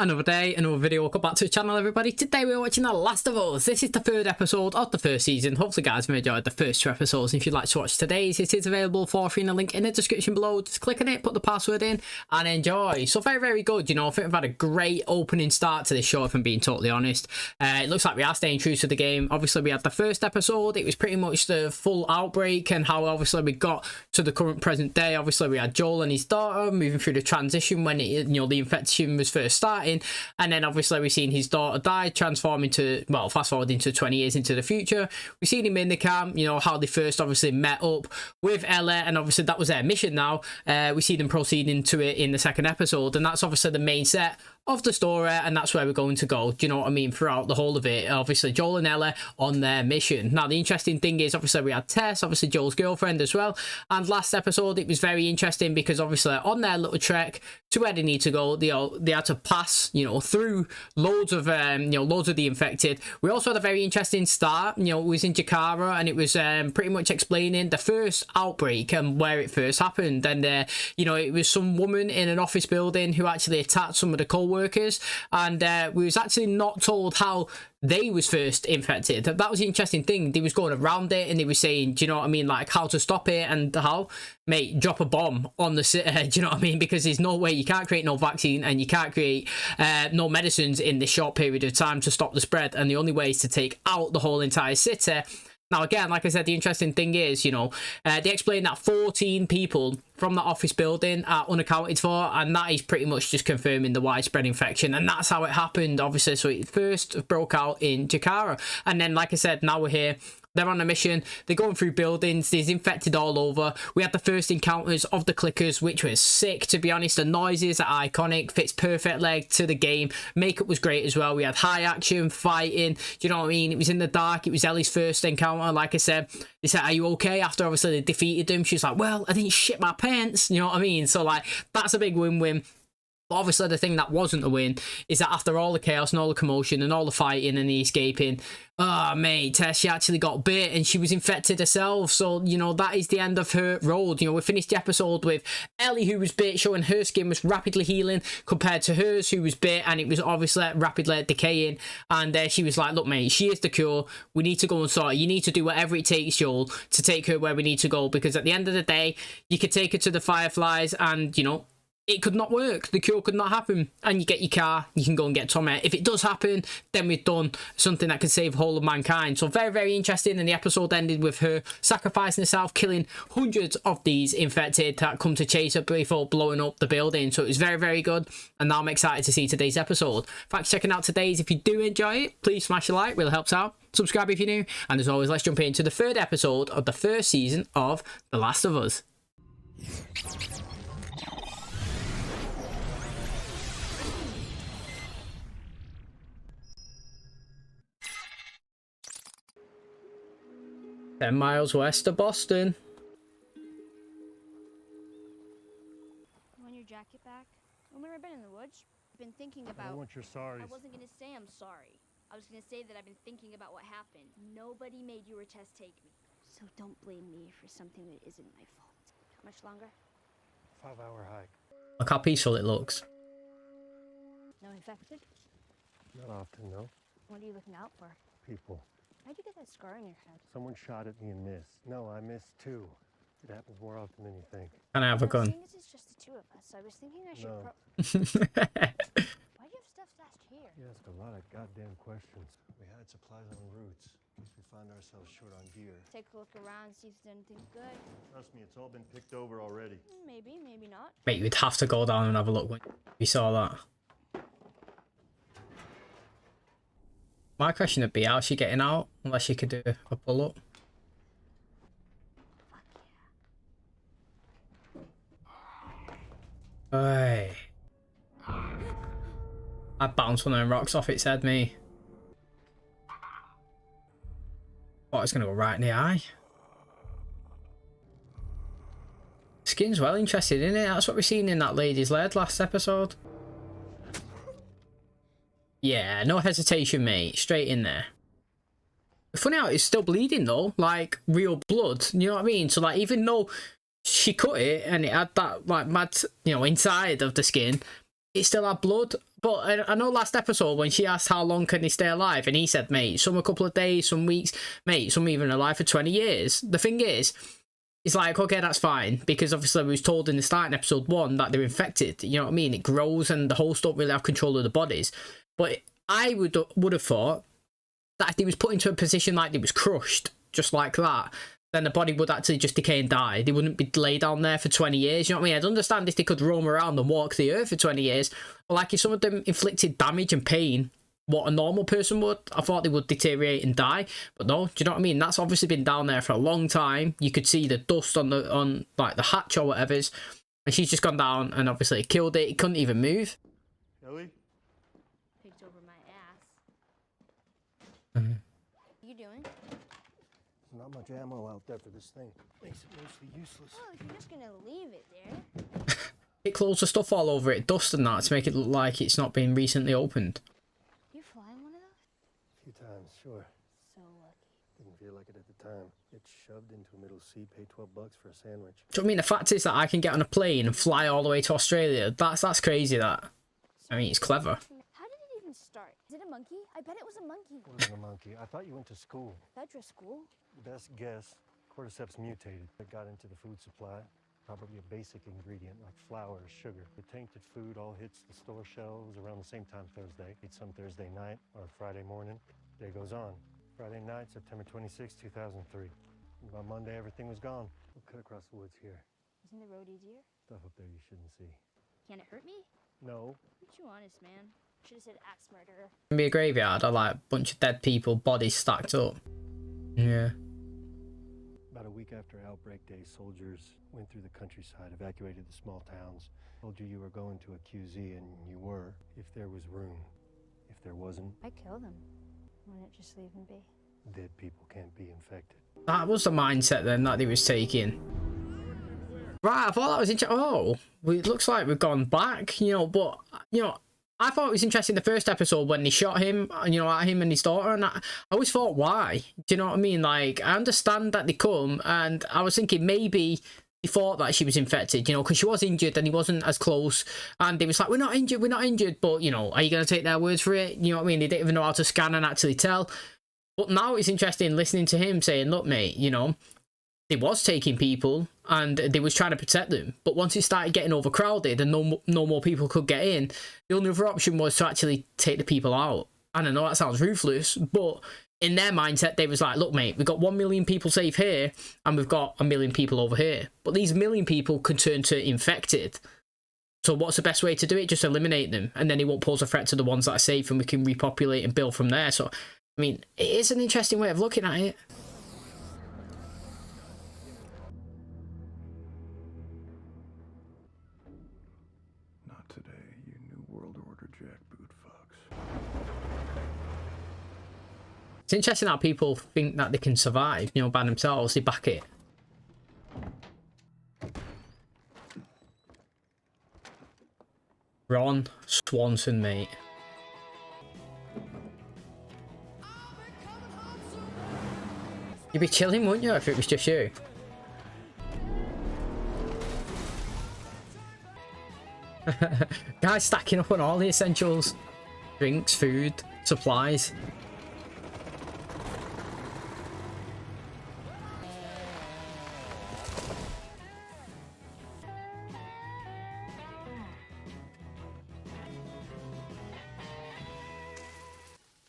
Another day, another video. Welcome back to the channel, everybody. Today we're watching The Last of Us. This is the third episode of the first season. Hopefully, guys, you enjoyed the first two episodes. And if you'd like to watch today's, it is available for free in the link in the description below. Just click on it, put the password in, and enjoy. So very, very good. You know, I think we've had a great opening start to this show, if I'm being totally honest. It looks like we are staying true to the game. Obviously, we had the first episode. It was pretty much the full outbreak and how obviously we got to the current present day. Obviously, we had Joel and his daughter moving through the transition when the infection was first starting. And then obviously we've seen his daughter die, transform into, well, fast forward into 20 years into the future. We've seen him in the camp, you know, how they first obviously met up with Ella, and obviously that was their mission now. We see them proceeding to it in the second episode, and that's obviously the main set of the story, and that's where we're going to go, do you know what I mean, throughout the whole of it. Obviously Joel and Ella on their mission. Now the interesting thing is obviously we had Tess, obviously Joel's girlfriend as well, and last episode it was very interesting because obviously on their little trek to where they need to go, they had to pass, you know, through loads of loads of the infected. We also had a very interesting start, you know, it was in Jakarta, and it was pretty much explaining the first outbreak and where it first happened. And you know, it was some woman in an office building who actually attacked some of the co-workers, and we was actually not told how they was first infected. That was the interesting thing. They was going around it and they were saying, do you know what I mean, like how to stop it and how, mate, drop a bomb on the city. Do you know what I mean? Because there's no way, you can't create no vaccine and you can't create no medicines in this short period of time to stop the spread, and the only way is to take out the whole entire city. Now, again, like I said, the interesting thing is, you know, they explain that 14 people from that office building are unaccounted for, and that is pretty much just confirming the widespread infection, and that's how it happened, obviously. So it first broke out in Jakarta, and then, like I said, now we're here. They're on a mission. They're going through buildings. There's infected all over. We had the first encounters of the clickers, which was sick, to be honest. The noises are iconic. Fits perfectly to the game. Makeup was great as well. We had high action, fighting. Do you know what I mean? It was in the dark. It was Ellie's first encounter. Like I said, they said, are you okay? After obviously they defeated them. She was like, well, I didn't shit my pants. You know what I mean? So, like, that's a big win-win. But obviously the thing that wasn't a win is that after all the chaos and all the commotion and all the fighting and the escaping, oh mate, Tess, she actually got bit and she was infected herself. So, you know, that is the end of her road. You know, we finished the episode with Ellie, who was bit, showing her skin was rapidly healing compared to hers, who was bit, and it was obviously rapidly decaying. And she was like, look mate, she is the cure. We need to go and sort her. You need to do whatever it takes, Joel, to take her where we need to go, because at the end of the day, you could take her to the Fireflies and, you know, it could not work. The cure could not happen. And you get your car, you can go and get Tommy. If it does happen, then we've done something that could save the whole of mankind. So very, very interesting. And the episode ended with her sacrificing herself, killing hundreds of these infected that come to chase her before blowing up the building. So it was very, very good. And now I'm excited to see today's episode. Thanks for checking out today's. If you do enjoy it, please smash a like. Really helps out. Subscribe if you're new. And as always, let's jump into the third episode of the first season of The Last of Us. Ten miles west of Boston. You want your jacket back? When we've been in the woods, I've been thinking about... I want your sorry. I wasn't gonna say I'm sorry. I was gonna say that I've been thinking about what happened. Nobody made you or Tess take me. So don't blame me for something that isn't my fault. How much longer? 5-hour hike. Look how peaceful it looks. No infected? Not often, no. What are you looking out for? People. How'd you get that scar on your head? Someone shot at me and missed. No, I missed too. It happens more often than you think. Can I have a gun? Seeing as it's just the two of us, I was thinking I should No. Why'd you have stuff stashed here? You ask a lot of goddamn questions. We had supplies en route. In case we found ourselves short on gear. Take a look around, see if there's anything good. Trust me, it's all been picked over already. Maybe, maybe not. Mate, you'd have to go down and have a look when you saw that. My question would be, how's she getting out? Unless she could do a pull-up. Hey. I bounced one of them rocks off its head, me. Oh, it's gonna go right in the eye. Skin's well interested in it. That's what we've seen in that lady's lead last episode. Yeah, no hesitation, mate. Straight in there. Funny how it's still bleeding, though. Like, real blood. You know what I mean? So, like, even though she cut it and it had that, like, mad, you know, inside of the skin, it still had blood, But I know last episode when she asked how long can they stay alive, and he said, mate, some a couple of days, some weeks, mate, some even alive for 20 years. The thing is, it's like, okay, that's fine, because obviously we was told in the starting episode 1 that they're infected, you know what I mean? It grows and the hosts don't really have control of the bodies. But I would have thought that if they was put into a position like they was crushed, just like that, then the body would actually just decay and die. They wouldn't be laid down there for 20 years. You know what I mean? I'd understand if they could roam around and walk the earth for 20 years. But like if some of them inflicted damage and pain, what a normal person would, I thought they would deteriorate and die. But no, do you know what I mean? That's obviously been down there for a long time. You could see the dust on like the hatch or whatever's. And she's just gone down and obviously killed it. It couldn't even move. Ellie? Picked over my ass. Mhm. What are you doing? There's not much ammo out there for this thing. Makes it mostly useless. Well, if you're just gonna leave it there. It loads of stuff all over it, dust and that, to make it look like it's not been recently opened. You flying one of those? A few times, sure. So lucky. Didn't feel like it at the time. Get shoved into a middle seat, pay $12 for a sandwich. Do you know what I mean? The fact is that I can get on a plane and fly all the way to Australia. That's crazy, that. I mean, it's clever. How did it even start? Is it a monkey? I bet it was a monkey. It wasn't a monkey. I thought you went to school. Fedra school? Best guess, cordyceps mutated. It got into the food supply. Probably a basic ingredient like flour or sugar. The tainted food all hits the store shelves around the same time Thursday. Eat some Thursday night or Friday morning. Day goes on. Friday night, September 26, 2003. By Monday, everything was gone. We'll cut across the woods here. Isn't the road easier? Stuff up there you shouldn't see. Can it hurt me? No. Aren't you honest, man? Should have said axe murderer. It'd be a graveyard or like a bunch of dead people, bodies stacked up. Yeah. About a week after Outbreak Day, soldiers went through the countryside, evacuated the small towns, told you were going to a QZ, and you were, if there was room. If there wasn't, I'd kill them. Wouldn't just leave them be? dead people can't be infected. That was the mindset then that he was taking. Right, I thought that was interesting. Oh, it looks like we've gone back, you know, but, you know, I thought it was interesting the first episode when they shot him, you know, at him and his daughter, and I always thought, why? Do you know what I mean? Like, I understand that they come, and I was thinking maybe he thought that she was infected, you know, because she was injured and he wasn't as close, and they was like, we're not injured, but, you know, are you going to take their words for it? You know what I mean? They didn't even know how to scan and actually tell. But now it's interesting listening to him saying, look, mate, you know, they was taking people and they was trying to protect them. But once it started getting overcrowded and no more people could get in, the only other option was to actually take the people out. And I know that sounds ruthless, but in their mindset, they was like, look, mate, we've got 1 million people safe here and we've got 1 million people over here. But these 1 million people could turn to infected. So what's the best way to do it? Just eliminate them. And then it won't pose a threat to the ones that are safe and we can repopulate and build from there. So, I mean, it is an interesting way of looking at it. Not today, you New World Order jackboot fucks. It's interesting how people think that they can survive, you know, by themselves. They back it. Ron Swanson, mate. You'd be chilling, wouldn't you, if it was just you? Guys stacking up on all the essentials. Drinks, food, supplies.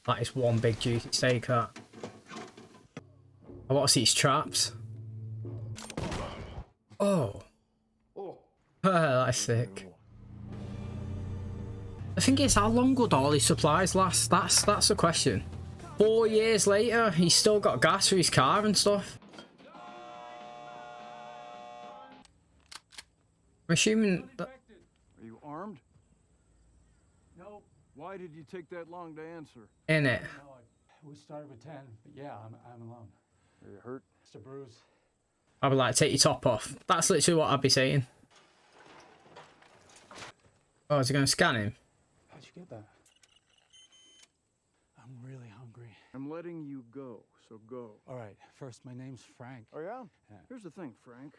That is one big juicy steak, that. I want to see his traps. Oh. That's sick. The thing is, how long would all his supplies last? That's the question. 4 years later, he's still got gas for his car and stuff. I'm assuming that... Are you armed? No, Why did you take that long to answer? In it. no, we started with 10, but yeah, I'm alone. Are you hurt? Just a bruise. I would like take your top off. That's literally what I'd be saying. Oh, is he going to scan him? How'd you get that? I'm really hungry. I'm letting you go, so go. All right, first, my name's Frank. Oh, yeah? Yeah. Here's the thing, Frank.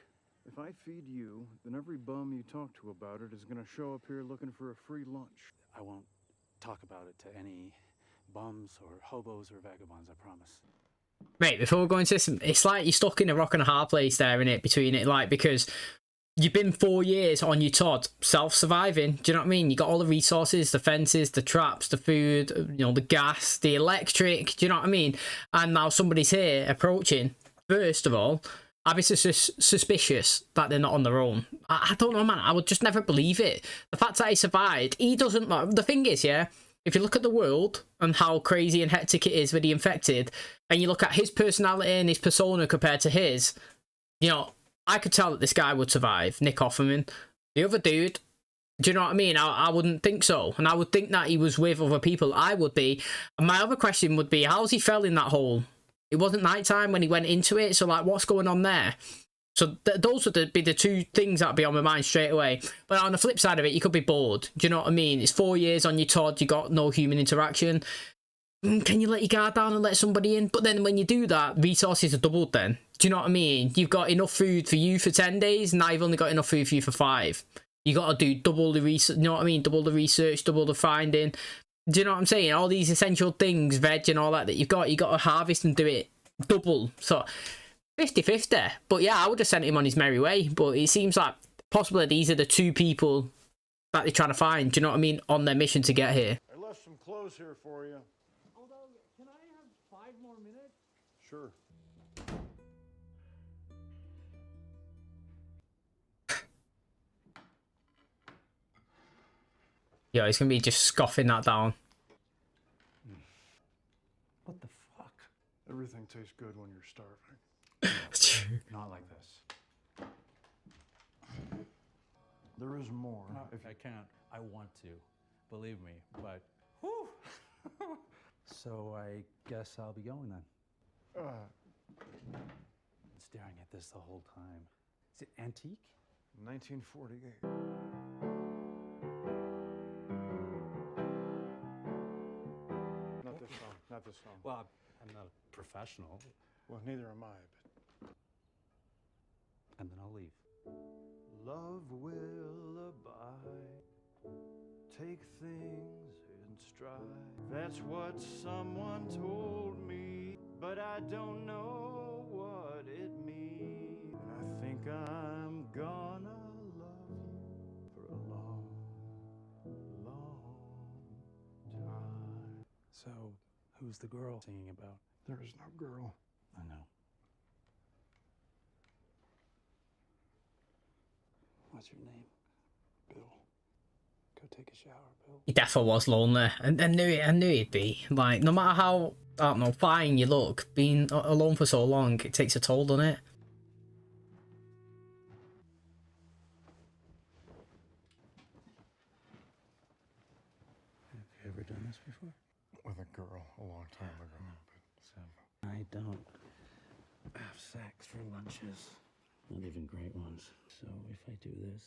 If I feed you, then every bum you talk to about it is gonna show up here looking for a free lunch. I won't talk about it to any bums or hobos or vagabonds, I promise. Mate, before we go into this, it's like you're stuck in a rock and a hard place there, innit, between it, like, because you've been 4 years on your Todd, self-surviving, do you know what I mean? You got all the resources, the fences, the traps, the food, you know, the gas, the electric, do you know what I mean? And now somebody's here approaching. First of all, I'd be suspicious that they're not on their own. I don't know, man. I would just never believe it. The fact that he survived, he doesn't... The thing is, yeah, if you look at the world and how crazy and hectic it is with the infected, and you look at his personality and his persona compared to his, you know, I could tell that this guy would survive, Nick Offerman. The other dude, do you know what I mean? I wouldn't think so. And I would think that he was with other people. I would be. And my other question would be, how's he fell in that hole? It wasn't nighttime when he went into it, so, like, what's going on there? So those would be the two things that'd be on my mind straight away. But on the flip side of it, you could be bored. Do you know what I mean? It's 4 years on your Todd, you got no human interaction. Can you let your guard down and let somebody in? But then when you do that, resources are doubled then. Do you know what I mean? You've got enough food for you for 10 days, now you've only got enough food for you for 5. You got to do double the research, you know what I mean? Double the research, double the finding. Do you know what I'm saying? All these essential things, veg and all that you got to harvest and do it double. So 50-50. But yeah, I would have sent him on his merry way. But it seems like possibly these are the two people that they're trying to find, do you know what I mean, on their mission to get here. I left some clothes here for you. Although, can I have 5 more minutes? Sure. Yeah, he's going to be just scoffing that down. What the fuck? Everything tastes good when you're starving. It's true. Not like this. There is more. No, if I can't, I want to. Believe me, but... Whew. So I guess I'll be going then. Staring at this the whole time. Is it antique? 1948. Not this song. Not this song. Well, I'm not a professional. Well, neither am I, but... And then I'll leave. Love will abide, take things in stride. That's what someone told me, but I don't know what it means. And I think I'm gonna love you for a long, long time. So, who's the girl singing about? There is no girl. I know. What's your name? Bill. Go take a shower, Bill. He definitely was lonely. And I knew he'd be. Like, no matter how, I don't know, fine you look, being alone for so long, it takes a toll, doesn't it? Have you ever done this before? With a girl a long time ago. So, I don't have sex for lunches. Not even great ones. So if I do this,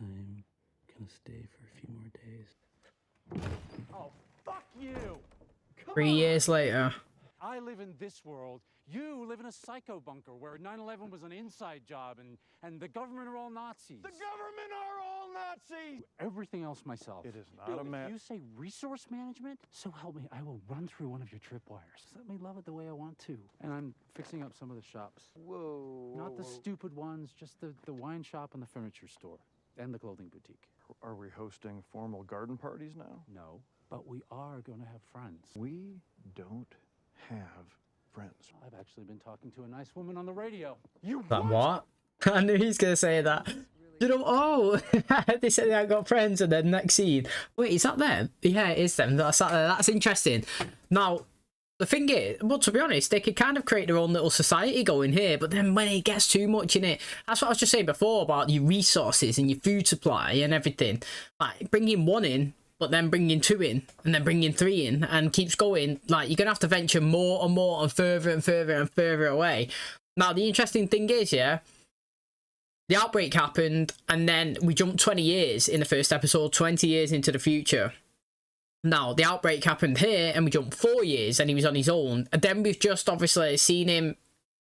I'm gonna stay for a few more days. Oh, fuck you! Come 3 years later. I live in this world. You live in a psycho bunker where 9/11 was an inside job and the government are all Nazis. The government are all Nazis! Everything else myself. It is not Bill, a if map. you say resource management, so help me, I will run through one of your tripwires. Let me love it the way I want to. And I'm fixing up some of the shops. Whoa. Not the stupid ones, just the wine shop and the furniture store. And the clothing boutique. Are we hosting formal garden parties now? No, but we are going to have friends. We don't have friends. I've actually been talking to a nice woman on the radio. You That what? I knew he was going to say that. You know, oh, they said they got friends, and then next scene. Wait, is that them? Yeah, it is them. That's interesting. Now, the thing is, well, to be honest, they could kind of create their own little society going here, but then when it gets too much in it, that's what I was just saying before about your resources and your food supply and everything. Like, bringing 1 in, but then bringing 2 in, and then bringing 3 in, and keeps going. Like, you're going to have to venture more and more and further and further and further away. Now, the interesting thing is, yeah, the outbreak happened, and then we jumped 20 years in the first episode, 20 years into the future. Now, the outbreak happened here, and we jumped 4 years, and he was on his own. And then we've just obviously seen him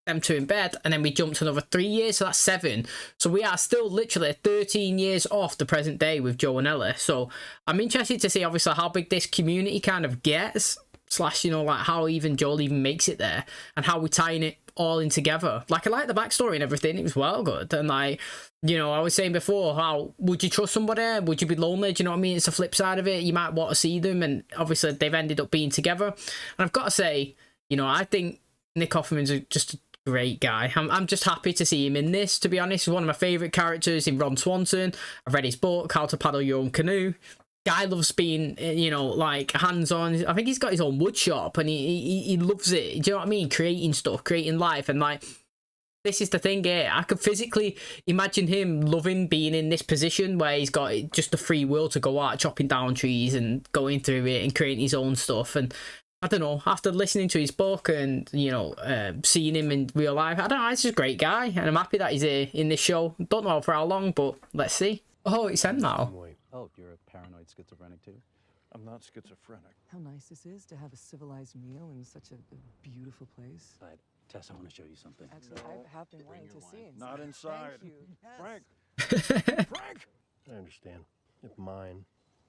them two in bed, and then we jumped another 3 years, so that's 7. So we are still literally 13 years off the present day with Joe and Ellie. So I'm interested to see obviously how big this community kind of gets, slash, you know, like how even Joel even makes it there, and how we tying it all in together. Like, I like the backstory and everything, it was well good. And like, you know, I was saying before, how would you trust somebody? Would you be lonely? Do you know what I mean? It's the flip side of it. You might want to see them, and obviously they've ended up being together. And I've got to say, you know, I think Nick Offerman's just a great guy. I'm just happy to see him in this, to be honest. He's one of my favourite characters in Ron Swanson. I've read his book, How to Paddle Your Own Canoe. Guy loves being, you know, like hands-on. I think he's got his own wood shop, and he loves it. Do you know what I mean? Creating stuff, creating life. And like, this is the thing here. I could physically imagine him loving being in this position where he's got just the free will to go out chopping down trees and going through it and creating his own stuff. And I don't know, after listening to his book and, you know, seeing him in real life, I don't know, he's just a great guy, and I'm happy that he's here in this show. Don't know for how long, but let's see. Oh, it's him now. Oh, you're a paranoid schizophrenic too? I'm not schizophrenic. How nice this is to have a civilized meal in such a beautiful place. But Tess, I want to show you something. Actually, I have been wanting to see it. Not inside. Thank you. Frank! Frank! I understand. If mine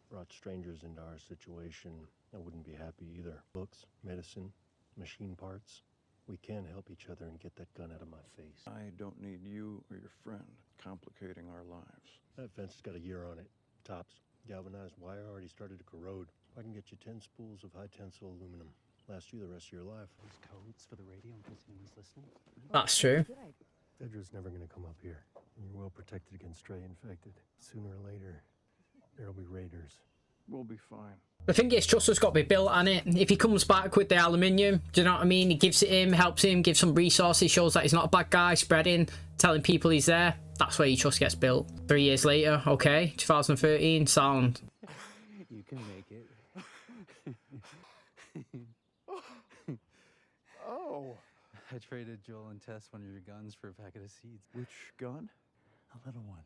brought strangers into our situation, I wouldn't be happy either. Books, medicine, machine parts. We can help each other and get that gun out of my face. I don't need you or your friend complicating our lives. That fence has got a year on it. Tops. Galvanized wire already started to corrode. I can get you 10 spools of high tensile aluminum. Last you the rest of your life. Those codes for the radio in case anyone's listening. That's true. Fedra's never going to come up here. You're well protected against stray infected. Sooner or later, there'll be raiders. We'll be fine. The thing is, trust has got to be built on it. If he comes back with the aluminium, do you know what I mean? He gives it him, helps him, gives some resources, shows that he's not a bad guy, spreading, telling people he's there. That's where your trust gets built. 3 years later, okay, 2013, sound. You can make it. Oh! I traded Joel and Tess one of your guns for a packet of seeds. Which gun? A little one.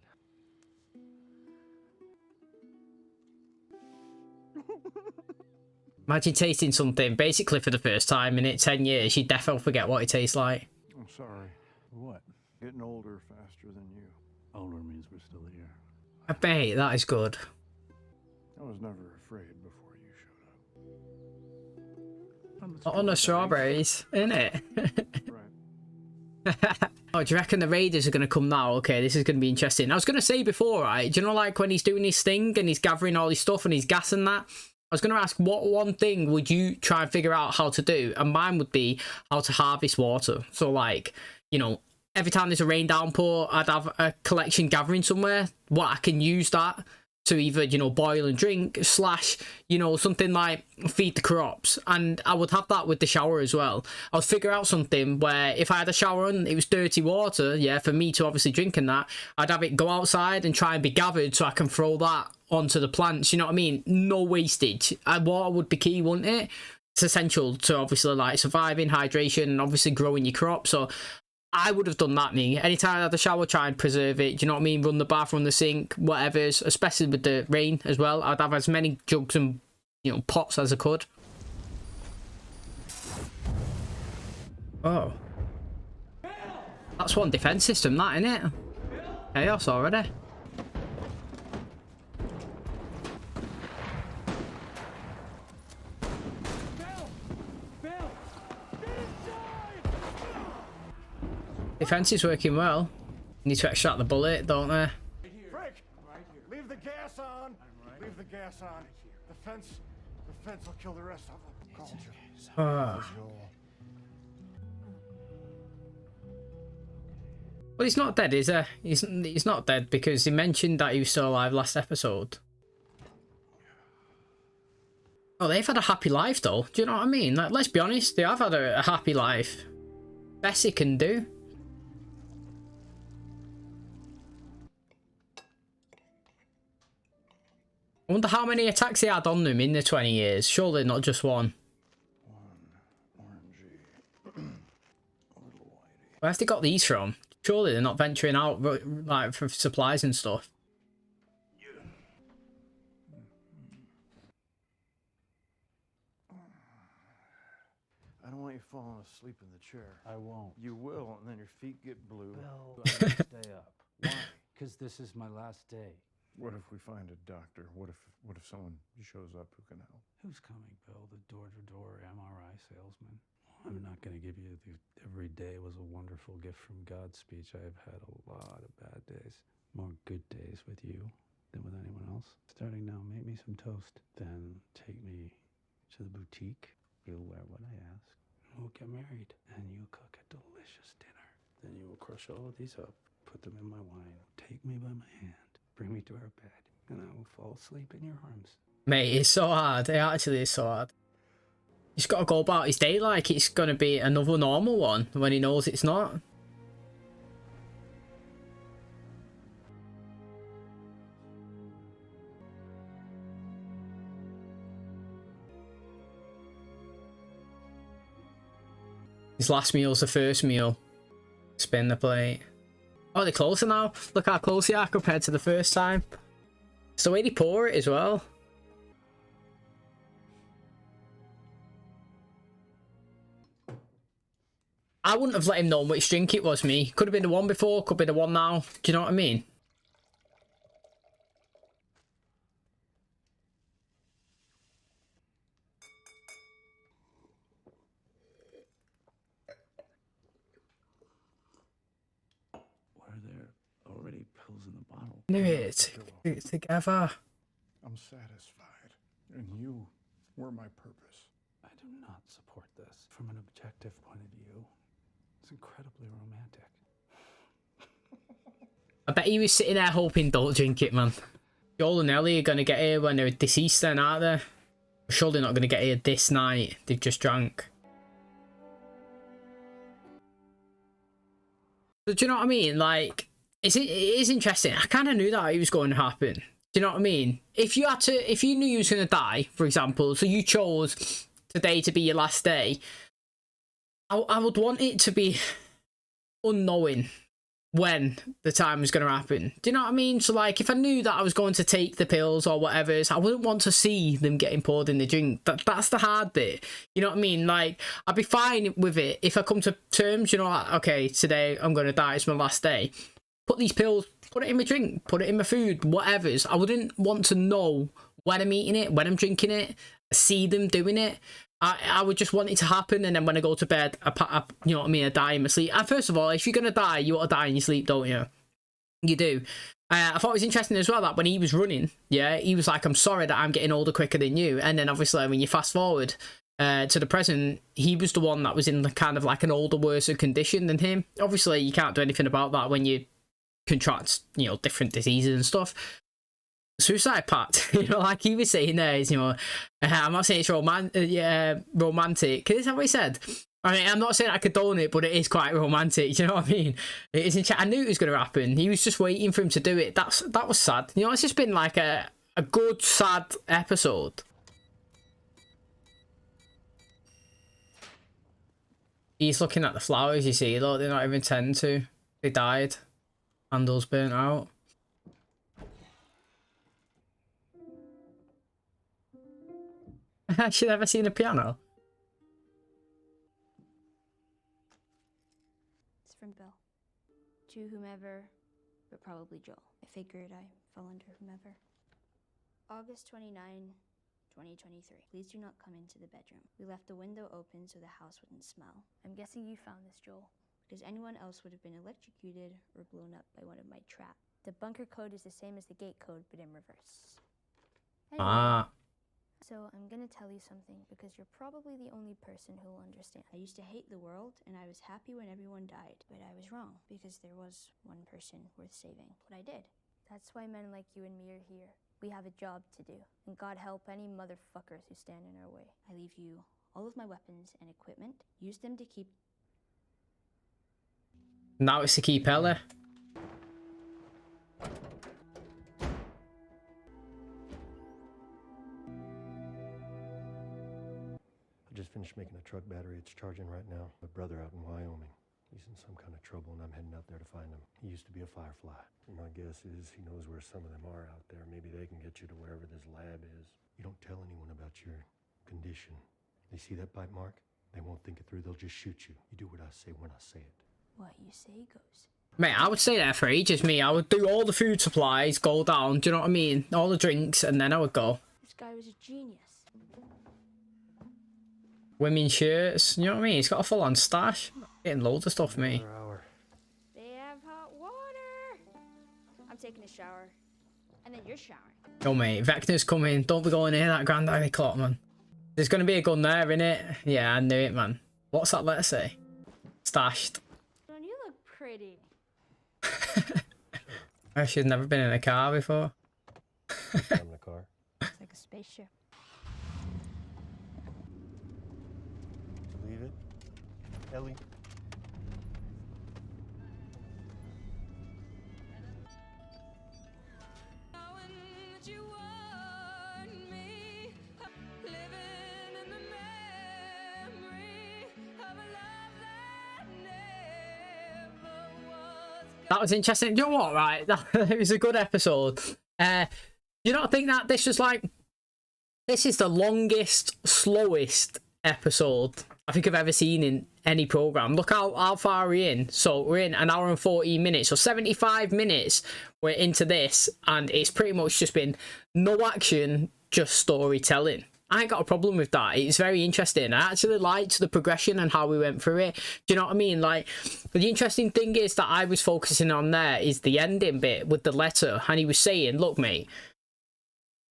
Imagine tasting something basically for the first time in 10 years. You definitely forget what it tastes like. I'm sorry. What? Getting older faster than you. Older means we're still here. I bet that is good. I was never afraid before you showed up. On the strawberries, isn't it? Right. Oh, do you reckon the raiders are going to come now? Okay, this is going to be interesting. I was going to say before, right? Do you know, like when he's doing his thing and he's gathering all his stuff and he's gassing that? I was going to ask, what one thing would you try and figure out how to do? And mine would be how to harvest water. So, like, you know, every time there's a rain downpour, I'd have a collection gathering somewhere. What I can use that to either, you know, boil and drink, slash, you know, something like feed the crops. And I would have that with the shower as well. I would figure out something where if I had a shower and it was dirty water, yeah, for me to obviously drink in that, I'd have it go outside and try and be gathered so I can throw that onto the plants, you know what I mean? No wastage. Water would be key, wouldn't it? It's essential to obviously like surviving, hydration, and obviously growing your crop. So I would have done that, me. Anytime I had a shower, try and preserve it. Do you know what I mean? Run the bath, run the sink, whatever's, especially with the rain as well. I'd have as many jugs and, you know, pots as I could. Oh. That's one defense system, that, isn't it? Chaos already. Defense is working well. Need to extract the bullet, don't they? Frank! Leave the gas on! Leave the gas on. The fence will kill the rest of them. Well, he's not dead, is he? He's not dead because he mentioned that he was still alive last episode. Oh, they've had a happy life though. Do you know what I mean? Like, let's be honest, they have had a happy life. Best he can do. I wonder how many attacks he had on them in the 20 years. Surely not just one. Orangey. A little whitey. Where have they got these from? Surely they're not venturing out like for supplies and stuff. I don't want you falling asleep in the chair. I won't. You will, and then your feet get blue. Bill, I won't stay up. Why? Because this is my last day. What if we find a doctor? What if someone shows up who can help? Who's coming, Bill? The door-to-door MRI salesman? I'm not going to give you the every day was a wonderful gift from God speech. I have had a lot of bad days. More good days with you than with anyone else. Starting now, make me some toast. Then take me to the boutique. You'll wear what I ask. We'll get married. And you'll cook a delicious dinner. Then you will crush all of these up, put them in my wine, take me by my hand, bring me to our bed, and I will fall asleep in your arms. Mate, it's so hard. It actually is so hard. He's got to go about his day like it's going to be another normal one when he knows it's not. His last meal's the first meal. Spin the plate. Oh, they're closer now. Look how close they are compared to the first time. It's the way they pour it as well. I wouldn't have let him know which drink it was, me. Could have been the one before, could be the one now. Do you know what I mean? Were there already pills in the bottle? It's together. I'm satisfied, and you were my purpose. I do not support this. From an objective point of view, it's incredibly romantic. I bet he was sitting there hoping don't drink it, man. Joel and Ellie are going to get here when they're deceased then, aren't they? Surely not going to get here this night. They've just drank. But do you know what I mean? Like, it is interesting. I kind of knew that it was going to happen. Do you know what I mean? If you knew you was going to die, for example, so you chose today to be your last day, I would want it to be unknowing when the time was going to happen. Do you know what I mean? So, like, if I knew that I was going to take the pills or whatever, I wouldn't want to see them getting poured in the drink. That's the hard bit. You know what I mean? Like, I'd be fine with it if I come to terms, you know, like, okay, today I'm going to die, it's my last day. Put these pills, put it in my drink, put it in my food, whatever's. I wouldn't want to know when I'm eating it, when I'm drinking it, see them doing it. I would just want it to happen, and then when I go to bed, you know what I mean, I die in my sleep. And first of all, if you're going to die, you want to die in your sleep, don't you? You do. I thought it was interesting as well that when he was running, yeah, he was like, I'm sorry that I'm getting older quicker than you. And then obviously when you fast forward to the present, he was the one that was in the kind of like an older, worse condition than him. Obviously, you can't do anything about that when you contract, you know, different diseases and stuff. Suicide pact, you know, like he was saying there, is, you know, I'm not saying it's romantic, is that what he said? I mean, I'm not saying I condone it, but it is quite romantic, you know what I mean? It is I knew it was going to happen. He was just waiting for him to do it. That was sad. You know, it's just been like a good, sad episode. He's looking at the flowers, you see, look, they're not even tend to. They died. Handles burnt out. Has she ever seen a piano? It's from Bill. To whomever, but probably Joel. I figured I fell under whomever. August 29, 2023. Please do not come into the bedroom. We left the window open so the house wouldn't smell. I'm guessing you found this, Joel, because anyone else would have been electrocuted or blown up by one of my traps. The bunker code is the same as the gate code, but in reverse. Anyway, so I'm gonna tell you something because you're probably the only person who will understand. I used to hate the world and I was happy when everyone died, but I was wrong because there was one person worth saving. But I did. That's why men like you and me are here. We have a job to do, and God help any motherfuckers who stand in our way. I leave you all of my weapons and equipment. Use them to keep. Now it's to keep Ella. I just finished making a truck battery. It's charging right now. My brother out in Wyoming. He's in some kind of trouble, and I'm heading out there to find him. He used to be a firefly. My guess is he knows where some of them are out there. Maybe they can get you to wherever this lab is. You don't tell anyone about your condition. They see that bite mark? They won't think it through, they'll just shoot you. You do what I say when I say it. What you say goes. Mate, I would stay there for ages, me. I would do all the food supplies, go down, do you know what I mean? All the drinks, and then I would go. This guy was a genius. Women's shirts, you know what I mean? He's got a full-on stash. Getting loads of stuff, me. Another hour. They have hot water. I'm taking a shower. And then you're showering. Yo, mate, Vecna's coming. Don't be going near that granddaddy clock, man. There's going to be a gun there, innit? Yeah, I knew it, man. What's that letter say? Stashed. Don't you look pretty? She's never been in a car before. I'm in the car. It's like a spaceship. Believe it? Ellie? That was interesting. You know what, right? It was a good episode. You don't think that this was like... This is the longest, slowest episode I think I've ever seen in any program. Look how far we're in. So we're in an hour and 14 minutes. So 75 minutes we're into this, and it's pretty much just been no action, just storytelling. I ain't got a problem with that. It's very interesting. I actually liked the progression and how we went through it. Do you know what I mean? Like, the interesting thing is that I was focusing on there is the ending bit with the letter, and he was saying, look, mate,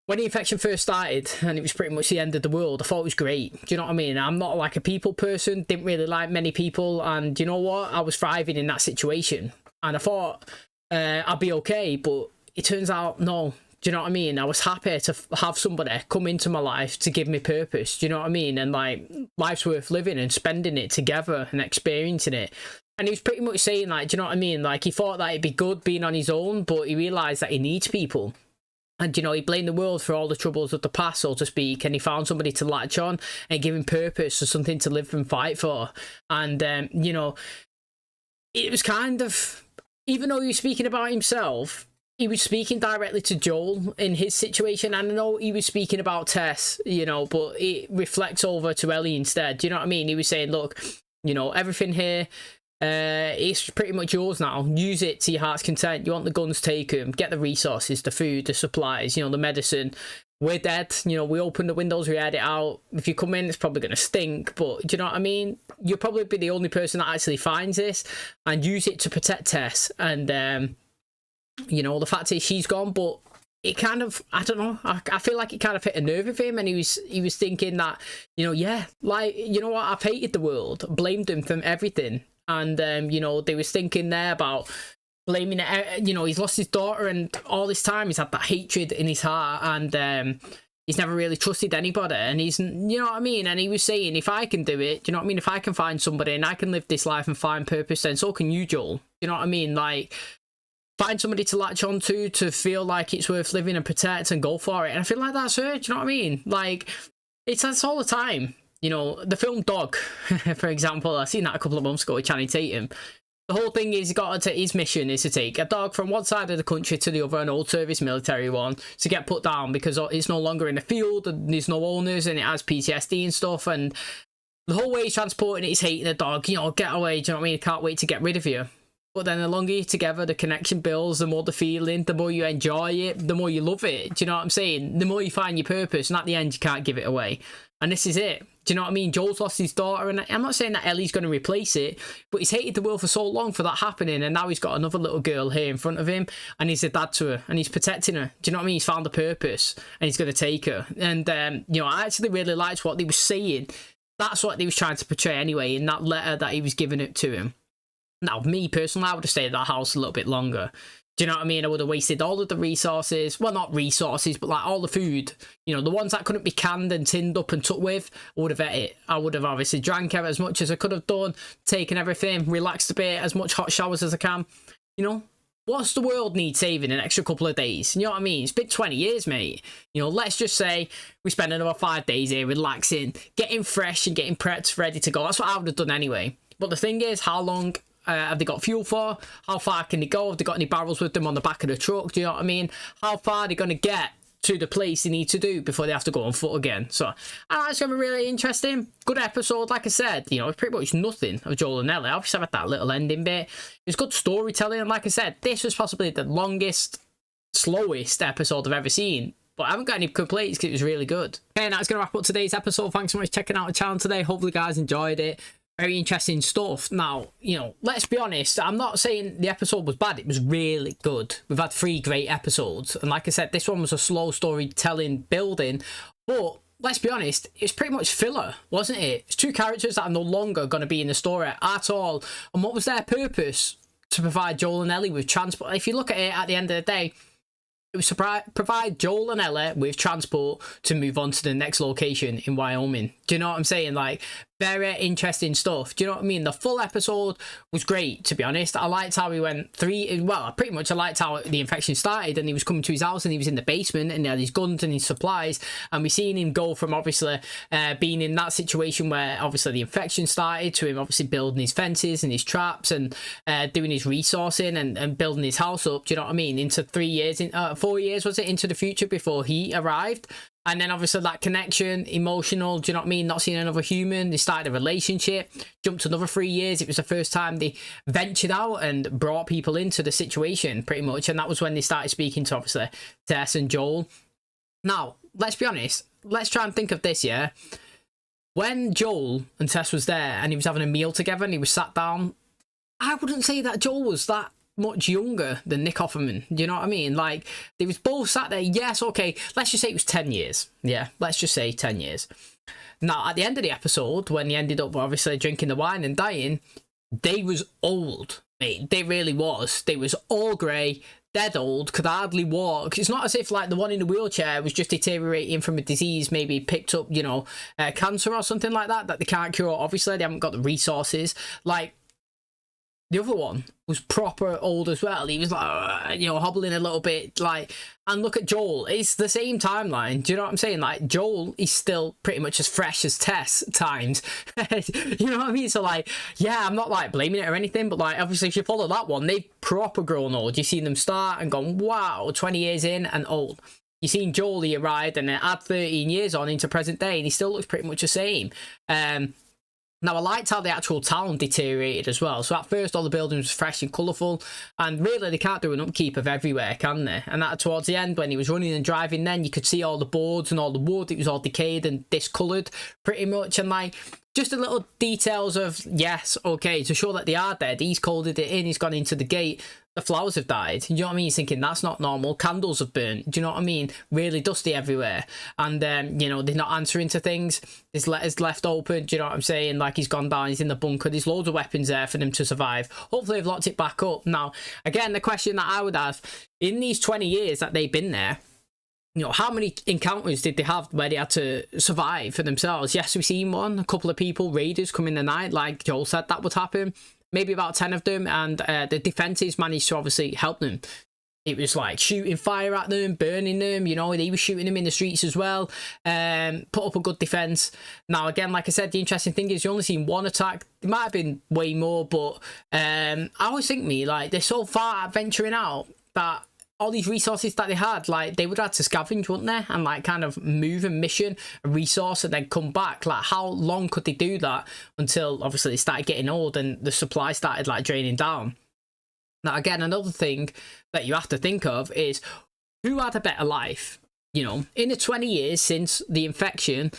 when the infection first started and it was pretty much the end of the world, I thought it was great. Do you know what I mean? I'm not like a people person, didn't really like many people, and you know what? I was thriving in that situation, and I thought I'd be okay, but it turns out, no. Do you know what I mean? I was happy to have somebody come into my life to give me purpose. Do you know what I mean? And like, life's worth living and spending it together and experiencing it. And he was pretty much saying, like, do you know what I mean? Like, he thought that it'd be good being on his own, but he realised that he needs people. And, you know, he blamed the world for all the troubles of the past, so to speak, and he found somebody to latch on and give him purpose or something to live and fight for. And, you know, it was kind of, even though he was speaking about himself, he was speaking directly to Joel in his situation. And I know he was speaking about Tess, you know, but it reflects over to Ellie instead. Do you know what I mean? He was saying, look, you know, everything here, it's pretty much yours now. Use it to your heart's content. You want the guns, take them. Get the resources, the food, the supplies, you know, the medicine. We're dead. You know, we open the windows, we aired it out. If you come in, it's probably going to stink. But do you know what I mean? You'll probably be the only person that actually finds this and use it to protect Tess. And, you know, the fact is she's gone, but it kind of, I don't know, I feel like it kind of hit a nerve with him, and he was thinking that, you know, yeah, like, you know what, I've hated the world, blamed them for everything. And, you know, they was thinking there about blaming it, you know, he's lost his daughter, and all this time he's had that hatred in his heart, and he's never really trusted anybody, and he's, you know what I mean? And he was saying, if I can do it, do you know what I mean? If I can find somebody and I can live this life and find purpose, then so can you, Joel. You know what I mean? Like, find somebody to latch onto, to feel like it's worth living and protect, and go for it. And I feel like that's her, do you know what I mean? Like, that's all the time. You know, the film Dog, for example, I seen that a couple of months ago with Channing Tatum. The whole thing is, his mission is to take a dog from one side of the country to the other, an old service military one, to get put down because it's no longer in the field and there's no owners and it has PTSD and stuff. And the whole way he's transporting it is hating the dog. You know, get away, do you know what I mean? Can't wait to get rid of you. But then the longer you're together, the connection builds, the more the feeling, the more you enjoy it, the more you love it. Do you know what I'm saying? The more you find your purpose, and at the end, you can't give it away. And this is it. Do you know what I mean? Joel's lost his daughter, and I'm not saying that Ellie's going to replace it, but he's hated the world for so long for that happening, and now he's got another little girl here in front of him, and he's a dad to her, and he's protecting her. Do you know what I mean? He's found a purpose, and he's going to take her. And, you know, I actually really liked what they were saying. That's what they was trying to portray anyway in that letter that he was giving it to him. Now, me personally, I would have stayed at that house a little bit longer. Do you know what I mean? I would have wasted all of the resources. Well, not resources, but like all the food. You know, the ones that couldn't be canned and tinned up and took with, I would have ate it. I would have obviously drank as much as I could have done, taken everything, relaxed a bit, as much hot showers as I can. You know, what's the world need saving an extra couple of days? You know what I mean? It's been 20 years, mate. You know, let's just say we spend another 5 days here relaxing, getting fresh and getting prepped, ready to go. That's what I would have done anyway. But the thing is, how long have they got fuel for? How far can they go? Have they got any barrels with them on the back of the truck? Do you know what I mean? How far are they going to get to the place they need to do before they have to go on foot again. So it's going to be really interesting. Good episode. Like I said, you know, it's pretty much nothing of Joel and Ellie. Obviously, I've had that little ending bit. It's good storytelling. And like I said, this was possibly the longest, slowest episode I've ever seen. But I haven't got any complaints because it was really good. Okay, that's going to wrap up today's episode. Thanks so much for checking out the channel today. Hopefully, you guys enjoyed it. Very interesting stuff. Now, you know, let's be honest, I'm not saying the episode was bad. It was really good. We've had 3 great episodes. And like I said, this one was a slow storytelling building. But let's be honest, it's pretty much filler, wasn't it? It's 2 characters that are no longer going to be in the story at all. And what was their purpose? To provide Joel and Ellie with transport. If you look at it at the end of the day, it was to provide Joel and Ellie with transport to move on to the next location in Wyoming. Do you know what I'm saying? Like, very interesting stuff. Do you know what I mean? The full episode was great, to be honest. I liked how he went pretty much I liked how the infection started and he was coming to his house and he was in the basement and he had his guns and his supplies, and we seen him go from obviously being in that situation where obviously the infection started to him obviously building his fences and his traps and doing his resourcing and building his house up. Do you know what I mean? Into 4 years was it, into the future before he arrived. And then obviously that connection, emotional, do you know what I mean? Not seeing another human. They started a relationship, jumped another 3 years. It was the first time they ventured out and brought people into the situation pretty much. And that was when they started speaking to obviously Tess and Joel. Now, let's be honest. Let's try and think of this, yeah? When Joel and Tess was there and he was having a meal together and he was sat down, I wouldn't say that Joel was that much younger than Nick Offerman. Do you know what I mean? Like, they was both sat there. Yes, okay, let's just say it was 10 years. Yeah, let's just say 10 years. Now, at the end of the episode, when he ended up obviously drinking the wine and dying, they was old, mate. They really was. They was all grey, dead old, could hardly walk. It's not as if like the one in the wheelchair was just deteriorating from a disease, maybe picked up, you know, cancer or something like that they can't cure. Obviously, they haven't got the resources. Like, the other one was proper old as well. He was like, you know, hobbling a little bit. Like, and look at Joel. It's the same timeline. Do you know what I'm saying? Like, Joel is still pretty much as fresh as Tess at times. You know what I mean? So, like, yeah, I'm not, like, blaming it or anything. But, like, obviously, if you follow that one, they've proper grown old. You've seen them start and gone, wow, 20 years in and old. You've seen Joel, he arrived and then add 13 years on into present day. And he still looks pretty much the same. Now, I liked how the actual town deteriorated as well. So at first, all the buildings were fresh and colourful. And really, they can't do an upkeep of everywhere, can they? And that towards the end, when he was running and driving then, you could see all the boards and all the wood. It was all decayed and discoloured, pretty much. And, like, just the little details of, yes, okay, to show that they are dead. He's coded it in. He's gone into the gate. The flowers have died. Do you know what I mean? He's thinking, that's not normal. Candles have burnt. Do you know what I mean? Really dusty everywhere. And, you know, they're not answering to things. His letters left open. Do you know what I'm saying? Like, he's gone down. He's in the bunker. There's loads of weapons there for them to survive. Hopefully, they've locked it back up. Now, again, the question that I would have, in these 20 years that they've been there, you know, how many encounters did they have where they had to survive for themselves? Yes, we've seen one. A couple of people, raiders, come in the night. Like Joel said, that would happen. Maybe about 10 of them, and the defences managed to obviously help them. It was like shooting fire at them, burning them, you know, he was shooting them in the streets as well. Put up a good defence. Now, again, like I said, the interesting thing is you only seen one attack. There might have been way more, but I always think like, they're so far venturing out that all these resources that they had, like, they would have to scavenge, wouldn't they? And, like, kind of move and mission a resource and then come back. Like, how long could they do that until, obviously, they started getting old and the supply started, like, draining down? Now, again, another thing that you have to think of is who had a better life? You know, in the 20 years since the infection,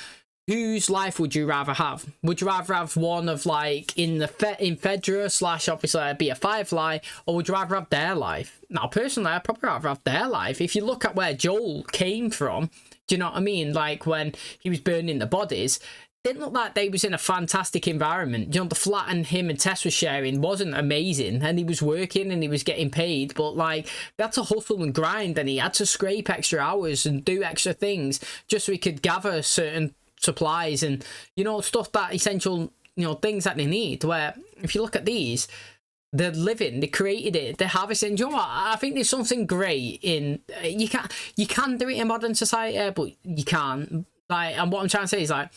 whose life would you rather have? Would you rather have one of, like, in Fedra / obviously be a Firefly, or would you rather have their life? Now, personally, I'd probably rather have their life. If you look at where Joel came from, do you know what I mean? Like, when he was burning the bodies, didn't look like they was in a fantastic environment. You know, the flat and him and Tess was sharing wasn't amazing, and he was working and he was getting paid, but, like, they had to hustle and grind, and he had to scrape extra hours and do extra things just so he could gather certain supplies and, you know, stuff that essential, you know, things that they need. Where if you look at these, they're living, they created it, they're harvesting. Do you know what? I think there's something great in you can do it in modern society, but you can't. Like, and what I'm trying to say is, like,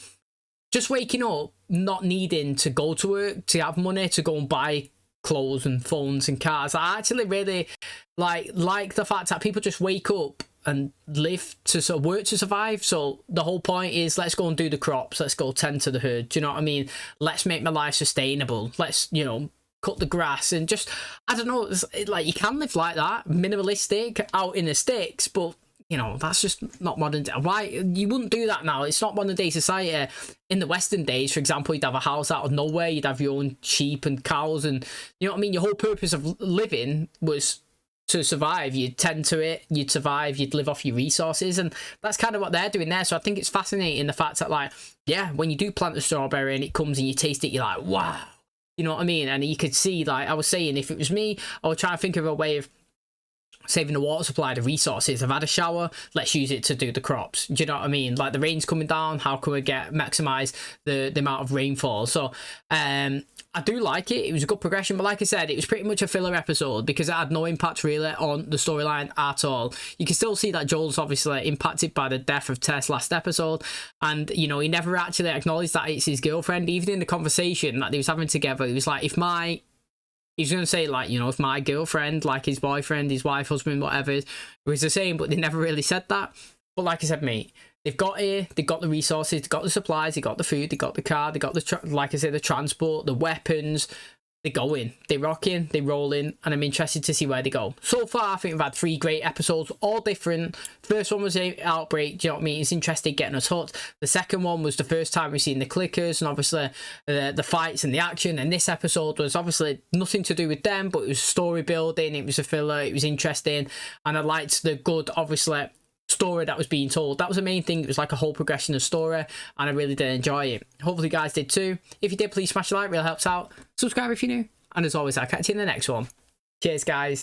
just waking up, not needing to go to work to have money to go and buy clothes and phones and cars. I actually really like the fact that people just wake up and live to sort of work to survive. So the whole point is, let's go and do the crops, let's go tend to the herd, do you know what I mean? Let's make my life sustainable, let's, you know, cut the grass, and just, I don't know, like, you can live like that, minimalistic, out in the sticks, but you know, that's just not modern day. Why you wouldn't do that now? It's not modern day society. In the Western days, for example, you'd have a house out of nowhere, you'd have your own sheep and cows, and you know what I mean? Your whole purpose of living was to survive. You'd tend to it, you'd survive, you'd live off your resources, and that's kind of what they're doing there. So I think it's fascinating, the fact that, like, yeah, when you do plant the strawberry and it comes and you taste it, you're like, wow, you know what I mean? And you could see, like I was saying, if it was me, I would try and think of a way of saving the water supply, the resources. I've had a shower, let's use it to do the crops. Do you know what I mean? Like, the rain's coming down, how can we maximize the amount of rainfall? So I do like it. It was a good progression, but like I said, it was pretty much a filler episode because it had no impact really on the storyline at all. You can still see that Joel's obviously impacted by the death of Tess last episode, and you know, he never actually acknowledged that it's his girlfriend. Even in the conversation that they was having together, he was like, he's going to say, like, you know, if my girlfriend, like his boyfriend, his wife, husband, whatever, it was the same, but they never really said that. But like I said, mate, they've got the resources, they've got the supplies, they got the food, they got the car, they got like I said, the transport, the weapons. They're going, they're rocking, they're rolling, and I'm interested to see where they go. So far, I think we've had 3 great episodes, all different. First one was Outbreak, do you know what I mean? It's interesting getting us hooked. The second one was the first time we've seen the clickers, and obviously the fights and the action. And this episode was obviously nothing to do with them, but it was story building, it was a filler, it was interesting, and I liked the good, obviously, story that was being told. That was the main thing. It was like a whole progression of story, and I really did enjoy it. Hopefully you guys did too. If you did, please smash a like, really helps out. Subscribe if you're new, and as always, I'll catch you in the next one. Cheers, guys.